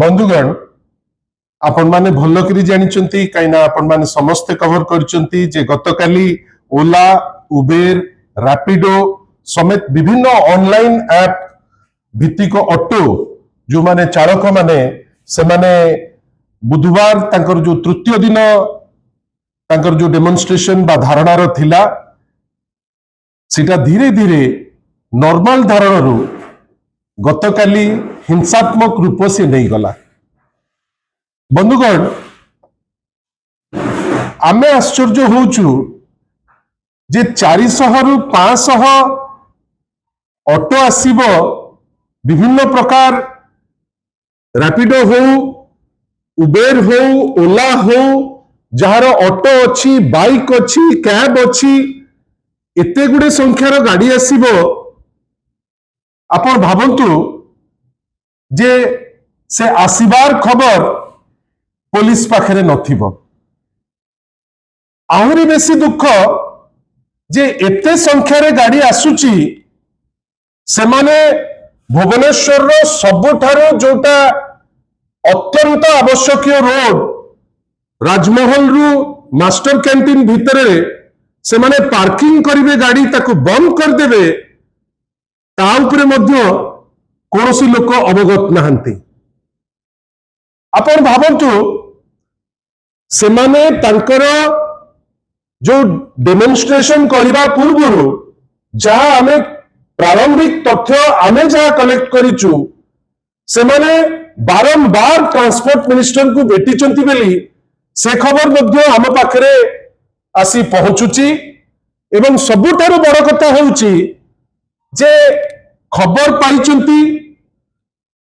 बंधुगण आपण माने भल करी जानिचंती काइना आपण माने समस्त कवर करचंती जे गतकाली ओला उबेर रैपिडो समेत विभिन्न ऑनलाइन ऐप भित्तिक ऑटो जो माने चालक माने से माने बुधवार तांकर जो तृतीय दिन तांकर जो डेमोन्स्ट्रेशन बा धारणार थिला सीटा धीरे धीरे नॉर्मल धारणरू गतकाली हिंसात्मक रूप से नहीं गला। बंधुगण आमे आश्चर्य होचु जे 400 रु 500 ऑटो आसीबो विभिन्न प्रकार रैपिडो हो उबेर हो ओला हो जहार ऑटो अच्छी बाइक अच्छी कैब अच्छी एते गुडे संख्यार गाड़ी आसीबो आपण भावंतु जे से आसीबार खबर पुलिस पाखरे नथिबो। आहुरी बेसी दुख जे एते संख्यारे गाड़ी आसुची से माने भुवनेश्वर रो सबुठारो जोटा अत्यंत आवश्यक रोड राजमहल रु मास्टर कैंटीन भितरे से माने पार्किंग करिवे गाड़ी ताको बंद कर देवे ता उपरे मध्य कोनोसी लोक अवगत नाहंती। आपण भावंतु से माने तांकर जो डेमोन्स्ट्रेशन करबा पूर्वरु जहा आमे प्रारंभिक तथ्य आमे जहा कलेक्ट करिचु से माने बारंबार ट्रांसपोर्ट मिनिस्टर को भेटिचंती बेली से खबर मध्य आम पाखरे आसी पहुंचुची एवं सबुठारु बड़ कथा होउची जे खबर पाइचंती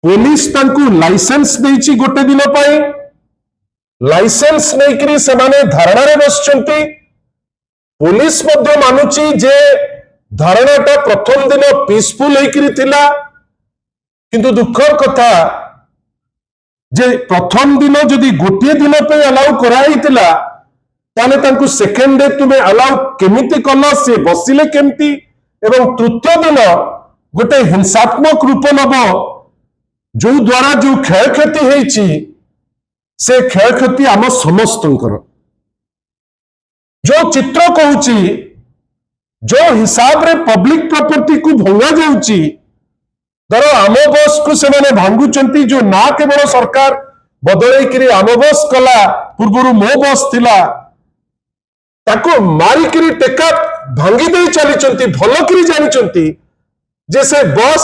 पुलिस तांकु लाइसेंस देइची गोटे दिन पाई लाइसेंस नेकरी से माने धारणा रे बसचंती पुलिस मध्य मानुची जे धारणाटा प्रथम दिन पीसफुल हेकरी थिला किंतु दुखर कथा जे प्रथम दिन जदि गोटे दिन पे अलाउ कराइतिला ताने तांकु सेकेंड डे तुमे अलाउ केमिति कला से बसिले केमिति एवं तृतीय दिन गोटे हिंसात्मक रूप नब जो द्वारा जो क्षय क्षति हेची से क्षय क्षति आम समस्तंकर जो चित्र कहूची जो हिसाब रे पब्लिक प्रॉपर्टी को भंगा जाउची धर आम बस को से माने भांगुचंती जो ना केवल सरकार बदलै करी आम बस कला पूर्वरु मो बस थिला ताको मारी करी टेका भांगी दे चलीचंती भलो करी जानिचंती जे से बस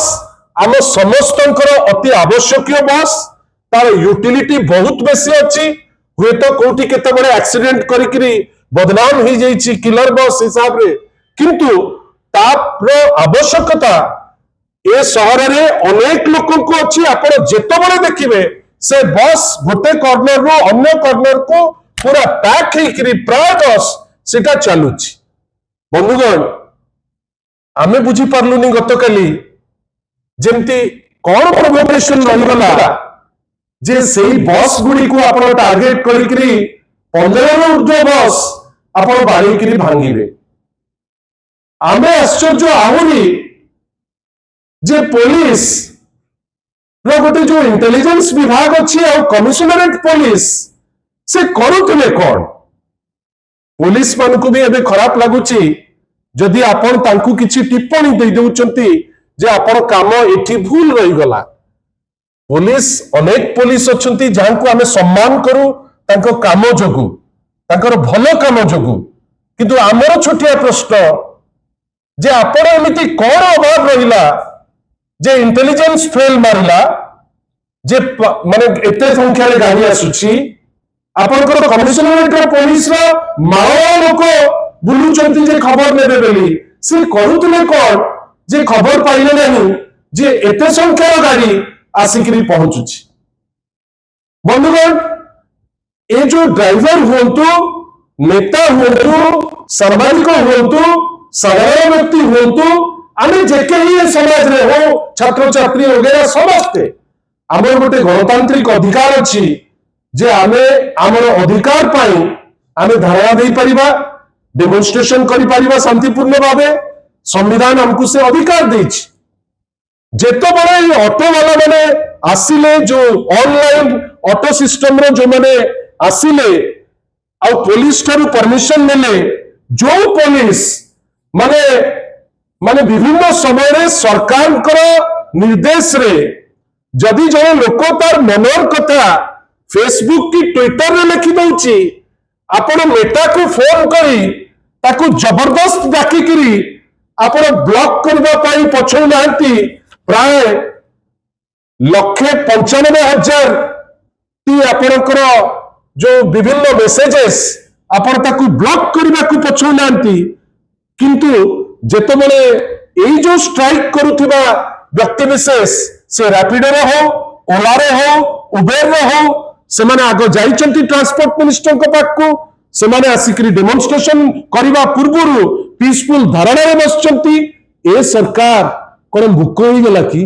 आम समस्तंकर अति आवश्यक बस तार यूटिलिटी बहुत बेसी अच्छी हुए तो कोठी केते बड़े एक्सीडेंट करी बदनाम हो जाइछि किलर बस हिसाब रे किंतु तार आवश्यकता ए शहर रे अनेक लोक को अच्छी आपण जेते बड़े देखिबे से बस गोटे कॉर्नर रो अन्य कॉर्नर को पूरा पैक हेकरी प्राय बस सेटा चालुछि। बंधुगण आमे बुझी पारलुनी गतकाली जेमती कौन प्रोवोकेशन रहीगला जे सेही बस गुडी को आपण टार्गेट करिकरी 15 रो ऊर्ध्व बस आपण बाळीकरी भांगीबे। आमे आश्चर्य आहुरी जे पुलिस रो गोटे जो इंटेलिजेंस विभाग अछि आ कमिशनरेट पुलिस से करूतले कोन पुलिस मान को भी एबे खराब लागुची जदि आपण तांकु किछि टिप्पणी दे देउचंती जे आपण काम एठी भूल रही गला। पुलिस अनेक पुलिस अछंती जान को हमें सम्मान करू तांको काम जोगु तांकर भलो काम जोगु किंतु हमर छोटिया प्रश्न जे आपण एमिति कोन अभाव रहिला जे इंटेलिजेंस फेल मारला जे माने एते संख्या रे गाड़ी आसुची आपनकर कमिशनरेट पुलिस रो माओ लोक बुलुचंती जे खबर नेबे बेली से करूतले कोन जे खबर पाइले नहीं जे एते संख्यार गाड़ी आसिकरी पहुंचुची। बंधुगण ए जो ड्राइवर होंतु नेता होंतु सामाजिक होंतु साधारण व्यक्ति होंतु आमे जेके ही समाज रे हो छात्र छात्री वगैरह समस्ते आमर गोटे गणतांत्रिक अधिकार अछि जे आमे आमर अधिकार पाई आमे धारणा दे परिबा डेमोन्स्ट्रेशन करि परिबा शांतिपूर्ण भावे संविधान हमको से अधिकार देछि जेत बड़े ऑटो वाला मैंने आसिले जो ऑनलाइन ऑटो सिस्टम रो जो मैंने आसिले आ पुलिस ठारू परमिशन नेले जो पुलिस माने माने विभिन्न समय रे सरकार निर्देश रे जदि जने लोक तार मनर कथा फेसबुक की ट्विटर रे लिखि दउची आपण मेटा को फोन करी ताकू जबरदस्त डाकी करी आपण ब्लॉक करबा पाई पछौ नांती प्राय 1,95,000 टी आपणकर जो विभिन्न मेसेजेस आपण ताकू ब्लॉक करबा को पछौ नांती किंतु जेतबेले एई जो स्ट्राइक करूथिबा व्यक्ति विशेष से रैपिडो रे हो ओला रे हो उबेर रे हो से माने आगो जाइचंती ट्रांसपोर्ट मिनिस्टर को पाखु से माने आसिकरी डेमोन्स्ट्रेशन करबा पूर्वरु पीसफुल धारणा रे बसचंती ए सरकार कोन भूक होई गेला कि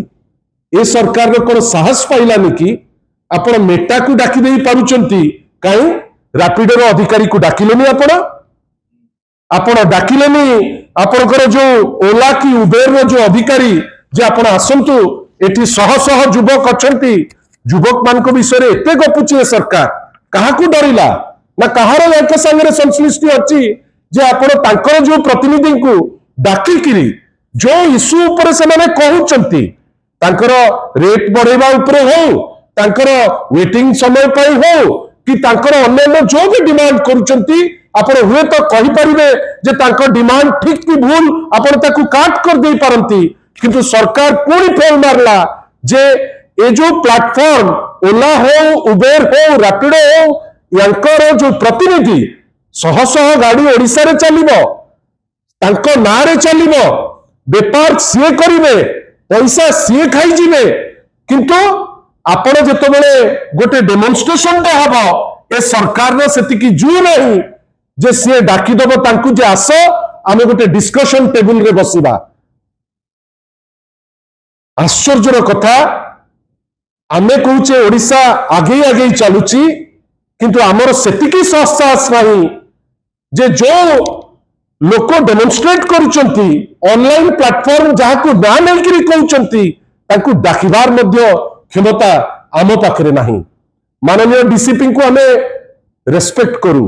ए सरकार रो कोन साहस पाइलानी कि आपण मेटा को डाकी देई पारुचंती काई रैपिडो रो अधिकारी को डाकिलेनी आपण डाकिलेनी आपणकर जो ओला की उबेर रो जो अधिकारी जे आपण आसंतु एटी शह शह युवक अछंती युवक मान को विषय रे एते गपुची सरकार कहा को डरिला ना कहार एक संगे संश्लिष्टि अछि जे आपण तांकर जो प्रतिनिधि को डाकी किरी जो इश्यू ऊपर से माने कहउचंती तांकर रेट बढ़ेबा ऊपर हो तांकर वेटिंग समय पाई हो कि तांकर अन्य जो भी डिमांड करूचंती आपण हुए तो कहि परिबे जे तांकर डिमांड ठीक कि भूल आपण ताकू काट कर देई पारंती किंतु सरकार कोनी फेल मारला जे ए जो प्लेटफॉर्म ओला हो उबेर हो रैपिडो हो यांकर जो प्रतिनिधि शह शह गाड़ी ओडिसा रे चलिबो तांको ना रे चलिबो बेपार सिए करिवे पैसा सिए खाई जिवे किंतु आपण जेतबेले गोटे डेमोन्स्ट्रेशन दे हबो ए सरकार रे सेति की जू नहीं जे सिए डाकी दबो तांकू जे आस आमे गोटे डिस्कशन टेबल रे बसिबा आश्चर्यर कथा आमे कहूचे ओडिशा आगे आगे चलुची किंतु आमर सेतिकी साहस नहीं जे जो लोक डेमोन्स्ट्रेट करुचंती ऑनलाइन प्लेटफॉर्म जहां को ना नहीं कहउचंती ताकू डाकिबार मध्य क्षमता आम पाखरे नहीं माननीय डीसीपी को हमें रेस्पेक्ट करू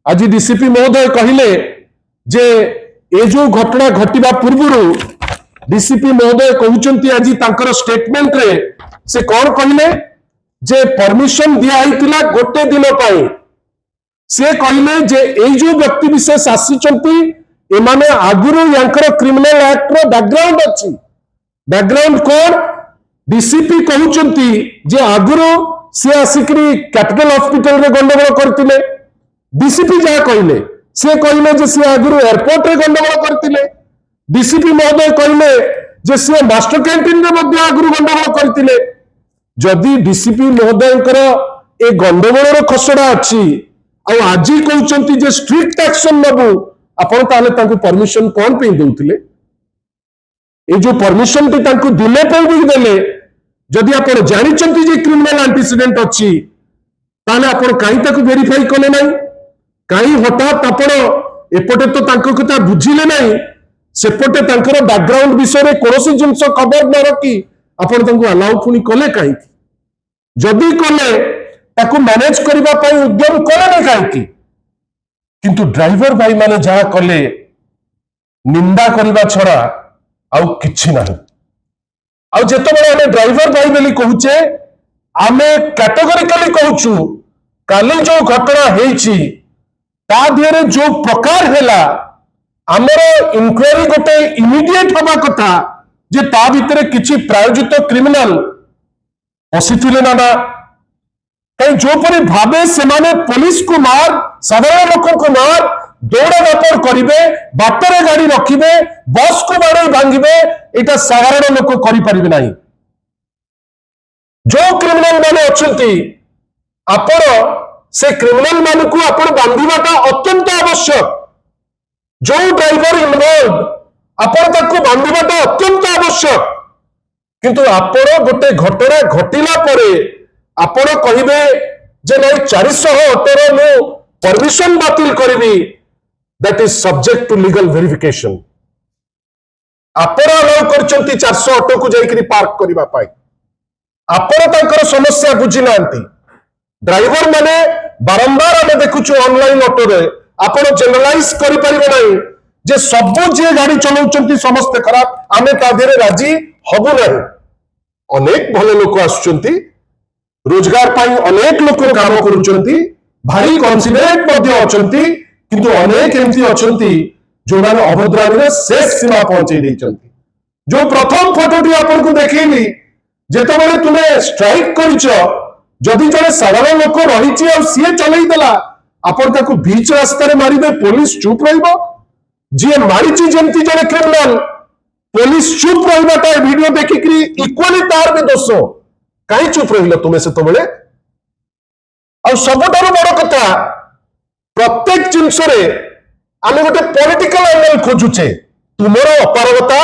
आज डीसीपी महोदय कहिले जे ए जो घटना घटिबा पूर्वरु डीसीपी महोदय कहउचंती आज तांकर स्टेटमेंट रे से कौन कहले जे परमिशन दिया हितिला गोटे दिन पाई से कहले जे ए जो व्यक्ति विशेष आसीचंती एमाने आगुरु यांकर क्रिमिनल एक्ट रो बैकग्राउंड अछि बैकग्राउंड कोड डीसीपी कहउचंती जे आगुरु से आसिकरी कैपिटल हॉस्पिटल रे गंडगोल करतिले डीसीपी जा कहले से कहले जे से आगुरु एयरपोर्ट रे गंडगोल करतिले डीसीपी महोदय कहले जे से मास्टर कैंटीन रे मध्य आगुरु गंडगोल करतिले जदि डीसीपी महोदयकर ए गंडगोल खसड़ा अच्छी आज कहते जे स्ट्रिक्ट एक्शन नबू आपण ताले तांको परमिशन कौन पे दउथिले ए जो परमिशन टी तांको दिले पे भी देले जदि आपण जानिचंती जे क्रिमिनल एंटीसीडेंट अच्छी ताले आपण काई ताको वेरीफाई कले नाही काई हठात आपण एपटे तो तांको कथा बुझिले नाही सेपटे तांकर बैकग्राउंड विषय रे कोनोसी जिंस खबर न रखी आपण तांको अलाउ पुनी कले काई जदि कले ताको मैनेज करबा पाई उद्यम कले नै काई किंतु ड्राइवर भाई माने जहा कले निंदा करबा छड़ा आउ किछि नाही आउ जेतबेले हमें ड्राइवर भाई बोली कहूचे आमे कैटेगोरिकली कहूछु काली जो घटना हेछि ता दिरे जो प्रकार हेला हमरो इंक्वायरी गोटे इमीडिएट होबा कथा जे ता भितरे किछि प्रायोजित क्रिमिनल पसिथिले ना कहीं जो परी भावे से माने पुलिस को मार साधारण लोक को मार दौड़ा व्यापार करिवे बाटरे गाड़ी रखिबे बस को बाड़े भांगिबे एटा साधारण लोक करि परिबे नाही जो क्रिमिनल माने अछंती आपण से क्रिमिनल मान को आपण बांधिबाटा अत्यंत आवश्यक जो ड्राइवर इन्वॉल्व आपण ताको बांधिबाटा अत्यंत आवश्यक किंतु आपण गोटे घटना घटिला परे आपण कहिबे जे नहीं 418 मु परमिशन बातिल करिवि that is subject to legal verification आपण अलाउ करचंती 400 ऑटो को जाइकरी पार्क करबा पाई आपण तांकर समस्या बुझी नांती ड्राइवर माने बारंबार आमे देखुछु ऑनलाइन ऑटो रे आपण जनरलाइज करि परिबे नाही जे सब जे गाड़ी चलाउचंती समस्त खराब आमे ता देरे राजी हबु नाही अनेक भले लोक आसुचंती रोजगार पाई अनेक लोक काम करूचंती भारी कॉन्सिडरेट मध्ये अचंती किंतु अनेक एमती अचंती जो माने अभद्रामी रे शेष सीमा पहुंचे देचंती जो प्रथम फोटोटी आपन को देखैली जेतबेले तुमे स्ट्राइक करिच जदि जने साधारण लोक रहिछि आ सिए चलै देला आपन ताको बीच रास्ता रे मारिबे पुलिस चुप रहइबो जे मारिछि जेंती जने क्रिमिनल पुलिस चुप रहइबाटा वीडियो देखिकरी इक्वली तार भी दोष काई चुप रहिलो तुमे से तबले आ सबटारो बड़ कथा प्रत्येक जिंस रे आमे गोटे पॉलिटिकल एंगल खोजुचे तुमरो अपारगता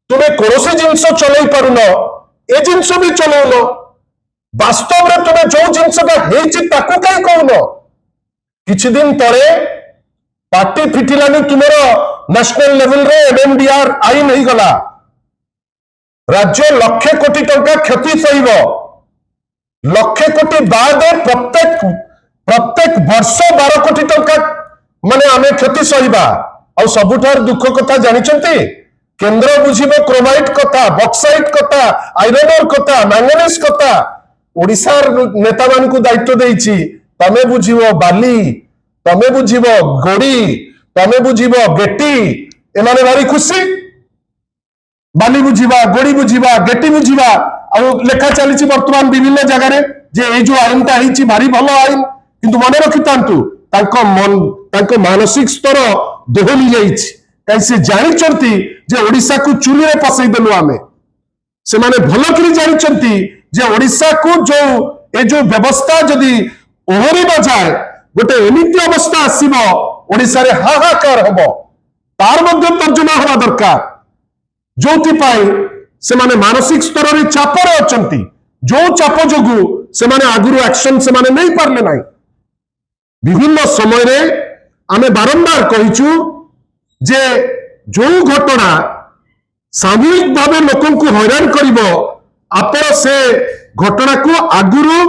तुमे कोनोसी जिंस चलै पारुनो ए जिंस भी चलौनो वास्तव में तुमे जो जिंसटा हेछि ताको काई कहूनो किछि दिन तळे पार्टी फिटिलानी तुमरो नेशनल लेवल रे एमएमडीआर आईन ही गला राज्य लक्षे कोटी टंका क्षति सहिब लक्षे कोटी बाद प्रत्येक वर्ष 12 कोटी टंका माने आमे क्षति सहिबा आ सबुठार दुख कथा जानिचंती केंद्र बुझिबो क्रोमाइट कथा बक्साइट कथा आयरन ओर कथा मैंगनीज कथा ओडिसार नेता मान को दायित्व देइछि तमे बुझिबो बाली तमे बुझिबो गोड़ी तमे बुझिबो गेटी एमाने भारी खुशी बाली बुझिबा गोड़ी बुझिबा गेटी बुझिबा आ लेखा चलीछि वर्तमान विभिन्न जगह रे जे ए जो आईनटा हिछि भारी भलो आईन किंतु मने रखितांतु तांको मानसिक स्तर दोहली जाइछि काई से जानिचंती जे ओडिसा को चुली रे पसई देलु आमे से माने भलो करी जानिचंती जे ओडिसा को जो ए जो व्यवस्था जदी ओहरी बजाय गोटे एमिति अवस्था आसीबो ओडिसा रे हाहाकार हबो तार मध्य तर्जुमा होना दरकार जोथि पाई से माने मानसिक स्तर रे चाप रे अचंती जो चाप जोगु से माने आगुरु एक्शन से माने नहीं पारले नाही विभिन्न समय रे आमे बारंबार कहिचु जे जो घटना सामूहिक भावे लोकन को हैरान करिवो आपण से घटना को आगुरु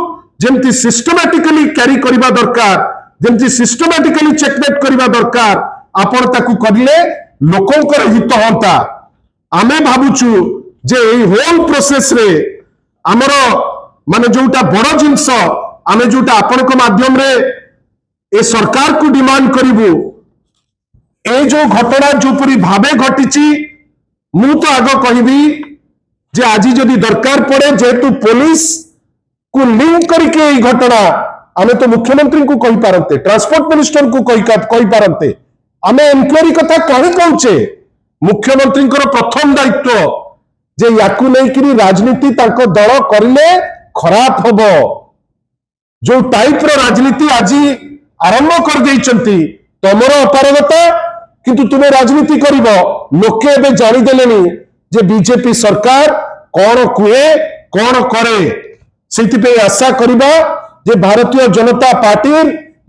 जेमती सिस्टमैटिकली कैरी करिबा दरकार जेमती सिस्टमैटिकली चेकमेट करिबा दरकार आपण ताकू करले लोकंकर हित होता आमे भाबुचु जे एई होल प्रोसेस रे हमर माने जोटा बड़ जिंस आमे जोटा आपण को माध्यम रे ए सरकार को डिमांड करिवु ए जो घटना जो परी भाबे घटिची मु तो आगो कहिबी जे आजी जदि दरकार पड़े जेतु पुलिस को लिंक करके ए घटना आमे तो मुख्यमंत्री को कहि पारंते ट्रांसपोर्ट मिनिस्टर को कहि पारंते आमे इंक्वायरी कथा कहि कहूचे मुख्यमंत्री प्रथम दायित्व जे याकू नहीं राजनीति तांको दल करले खराब हबो जो टाइप रो राजनीति आज आरंभ कर देइचंती तमरो अपारगता किंतु तुमे राजनीति करिवो लोके एबे जानि देलेनी जे बीजेपी सरकार कोन कुए कोन करे सेति पे आशा करिबा जे भारतीय जनता पार्टी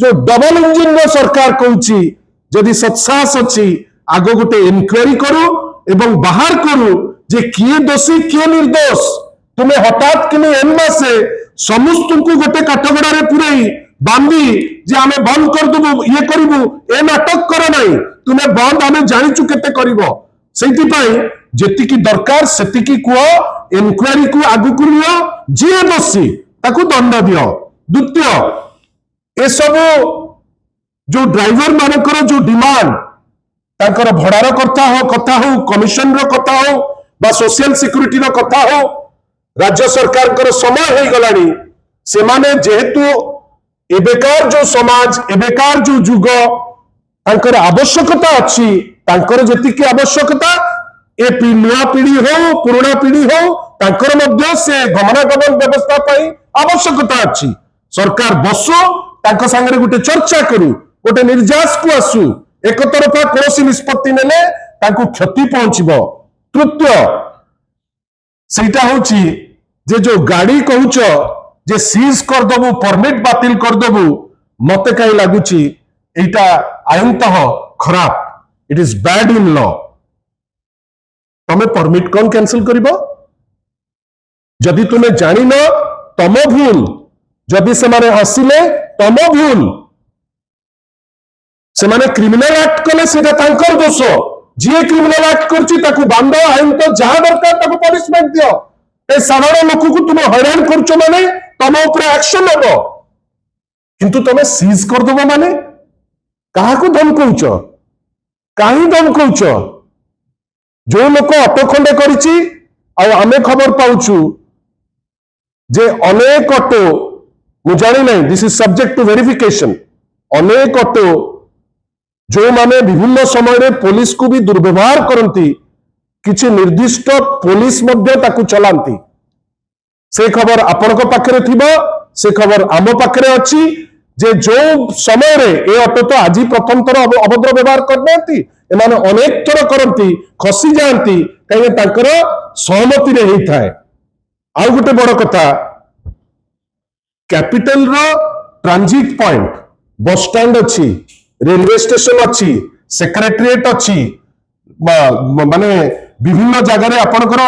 जो डबल इंजिन रो सरकार कहूची जदि सत्साहस अछि आगो गोटे इनक्वायरी करू एवं बाहर करू जे किए दोषी किए निर्दोष तुम्हें हठात किने एन्मा से समस्त को गोटे काठगड़ा रे पुरई बांधी जे आमे बंद कर दबु ये करिवु ए नाटक करो नाही तुम्हें बंद आमे जानिचु केते करिवो सेति पई जेति की दरकार सेति की को इनक्वायरी को आगु को लियो जे दोषी ताकू दंड दियो द्वितीय ए सब जो ड्राइवर मानकर जो डिमांड तांकर भड़ार कथा हो कमिशन रो कथा हो बा सोशल सिक्यूरिटी रो कथा हो राज्य सरकार कर समय हो गलानी से माने जेहेतु एबेकार जो समाज एबेकार जो जुग तांकर आवश्यकता अच्छी तांकर जेति की आवश्यकता ए नुआ पीढ़ी हो पुराना पीढ़ी हो तांकर मध्य से गमनागमन व्यवस्था पाई आवश्यकता अच्छी सरकार बसो तांको संगे गोटे चर्चा करू गोटे निर्यास को आसू एक तरफा कौन निष्पत्ति नेले तांको क्षति पहुंचबो तृतीय सेटा होची जे जो गाड़ी कहूच जे सीज कर दबु परमिट बातिल कर दबु मते कहीं लगुची एटा आईनतः खराब it is bad in law तमे परमिट कौन कैंसिल करिबो जदि तुमे जानी न तम भूल जदि से माने हसिले तम भूल से माने क्रिमिनल एक्ट कले सेटा तांकर दोष जी क्रिमिनल एक्ट करछि ताकू बांध आईन तो जहां दरकार ताकू पनिशमेंट दियो ए साधारण लोक को तुम हैरान करछो माने तम ऊपर एक्शन हबो किंतु तमे सीज कर दबो माने काहा को धमकौछ काहे धमकौछ जो लोक ऑटो खंडे करिछि आ आमे खबर पाउछु जे अनेक ऑटो मु जानि नै this is subject to verification अनेक ऑटो जो माने विभिन्न समय रे पुलिस को भी दुर्व्यवहार करती किछि निर्दिष्ट पुलिस मध्य ताकू चलांती से खबर आपनक पाखरे थिबो से खबर आम पाखरे अछि जे जो समय रे ए ऑटो तो आज प्रथम थर अभद्र व्यवहार करनांती एमाने अनेक थर करती खसी जाती कहीं तांकर सहमति रे हेई थाए आउ गोटे बड़ कथा कैपिटल रो ट्रांजिट पॉइंट बस स्टैंड अच्छी रेलवे स्टेशन अच्छी सेक्रेटरीएट अच्छी माने विभिन्न जगह आपनकर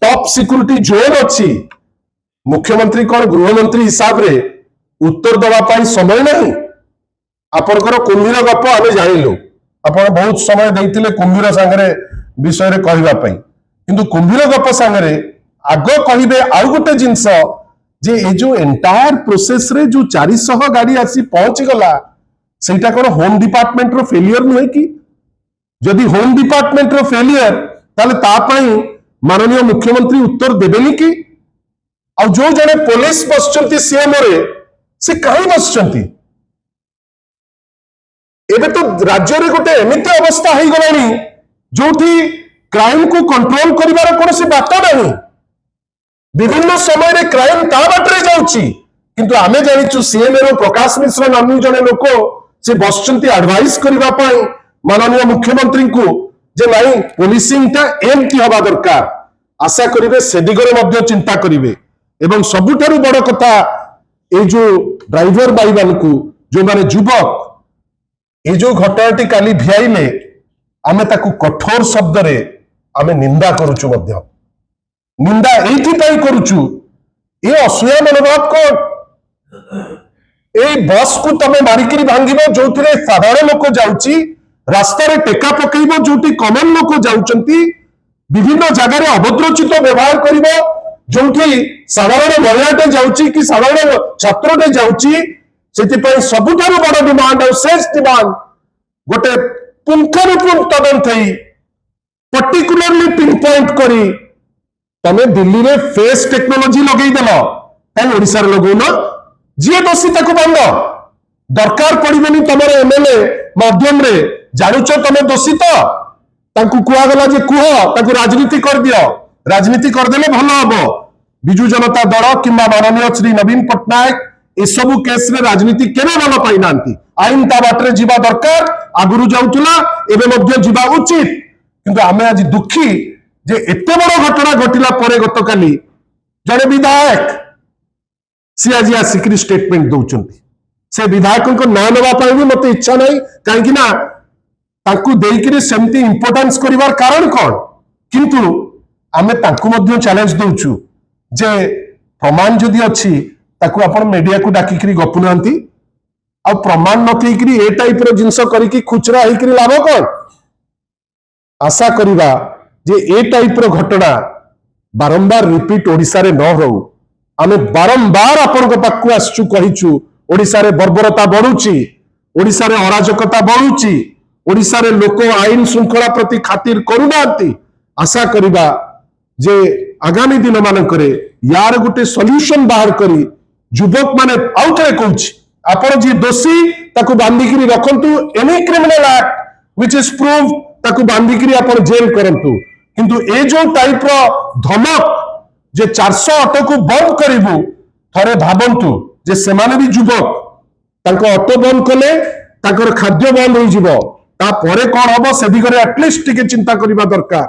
टॉप सिक्योरिटी जोन अच्छी मुख्यमंत्री कौन गृहमंत्री हिसाब रे उत्तर दवा समय नहीं आपनकर कुंभीर गप आम जानिलु आपण बहुत समय देइतिले कुंभीर सांगरे विषय रे कहबा पई किंतु कुंभीर गप सांगरे आगो कहिबे आउ गोटे जिंस जे ए जो एंटायर प्रोसेस रे जो 400 गाड़ी आसी पहुंच गला सेटा कोन होम डिपार्टमेंट रो फेलियर नुहे कि जदि होम डिपार्टमेंट रो फेलियर ताले ता पई माननीय मुख्यमंत्री उत्तर देबेनी कि आ जो जने पुलिस बसचंती सीएम रे से कहीं बसचंती एबे तो राज्य रे गोटे एमिति अवस्था हेई गलानी जोठी क्राइम को कंट्रोल करिवार कोनोसी बात नहीं विभिन्न समय रे क्राइम ता बाटरे जाउची किंतु आमे जानिचु सीएम रो प्रकाश मिश्र नामी जने लोक से बसचंती एडवाइस करिवा पई माननीय मुख्यमंत्री को जे नाही पुलिसिंग ता एमती हवा दरकार आशा करिवे से दिगरे मध्य चिंता करिवे एवं सबुठारु बड़ कथा ए जो ड्राइवर भाई मान को जो माने युवक ए जो घटनाटी काली भियाइले आमे ताकू कठोर शब्द रे आमे निंदा करूछु मध्य निंदा एठी पई करूछु ए असूया मनोभाव को ए बस को तमे मारिकरी भांगिबो जोथिरे साधारण लोक जाउची रास्ता रे टेका पकेइबो जोटी कॉमन लोक जाउचंती विभिन्न जगह रे अभद्रचित व्यवहार करिवो जोठी साधारण महिलाटे जाउची कि साधारण छात्रटे जाउची सेतिपई सबुठारु बड़ डिमांड और शेष डिमांड गोटे पुंखानुपुंख तदंत थई पर्टिकुलरली पिन पॉइंट करी तमे दिल्ली रे फेस टेक्नोलॉजी लगेई देलो ताई ओडिसा रे लगौनो जे दोषी ताको बंद दरकार पड़िबेनी तमर एमएलए माध्यम रे जानुचो तमे दोषी तो तांकु कुआ गला जे कुह ताकु राजनीति कर दियो राजनीति कर देले भलो हबो बिजू जनता दल किंबा माननीय श्री नवीन पटनायक ए सबु केस रे राजनीति केने भलो पाई नांती आईन ता बाटरे जीवा दरकार आगुरु जाउतुला एबे मध्य जीवा उचित किंतु आमे आज दुखी जे एते बड़ घटना घटिला परे गतकाली जड़े विधायक सी आज आसिकरी स्टेटमेंट दउचंती से विधायक को ना नवा पाई भी मते इच्छा नहीं काहे कि ना तांकु देइकरी सेमती इंपोर्टेंस करिवार कारण कोन किंतु आमे तांकु मध्य चैलेंज दउछु जे प्रमाण जदि अछि ताकु आपण मीडिया को डाकिकरी गपुनांती आ प्रमाण नथेकरी ए टाइप रो जिंस करिकि खुचरा हेकरी लाभ कोन आशा करिवा जे ए टाइप रो घटना बारंबार रिपीट ओडिसा रे न हो आमे बारंबार आपण को पाकु आसचु कहिचु ओडिसा रे बर्बरता बढ़ुची ओडिसा रे अराजकता बढ़ुची ओडिसा रे लोक आईन श्रृंखला प्रति खातिर करूनांती आशा करिवा जे आगामी दिन मानकरे यार गोटे सॉल्यूशन बाहर करी युवक माने आउथरे कहूची आपण जे दोषी ताकू बांधिकरी रखंतु any criminal act which is prove ताकू बांधिकरी आपण जेल करंतु किंतु ए जो टाइप रो धमक जे 400 ऑटो को बंद करिवु थरे भाबंतु जे सेमाने भी युवक तांको ऑटो बंद कले ताकर खाद्य बंद होई जिवो ता परे कोन हबो से दिगरे एटलीस्ट टिके चिंता करिबा दरकार।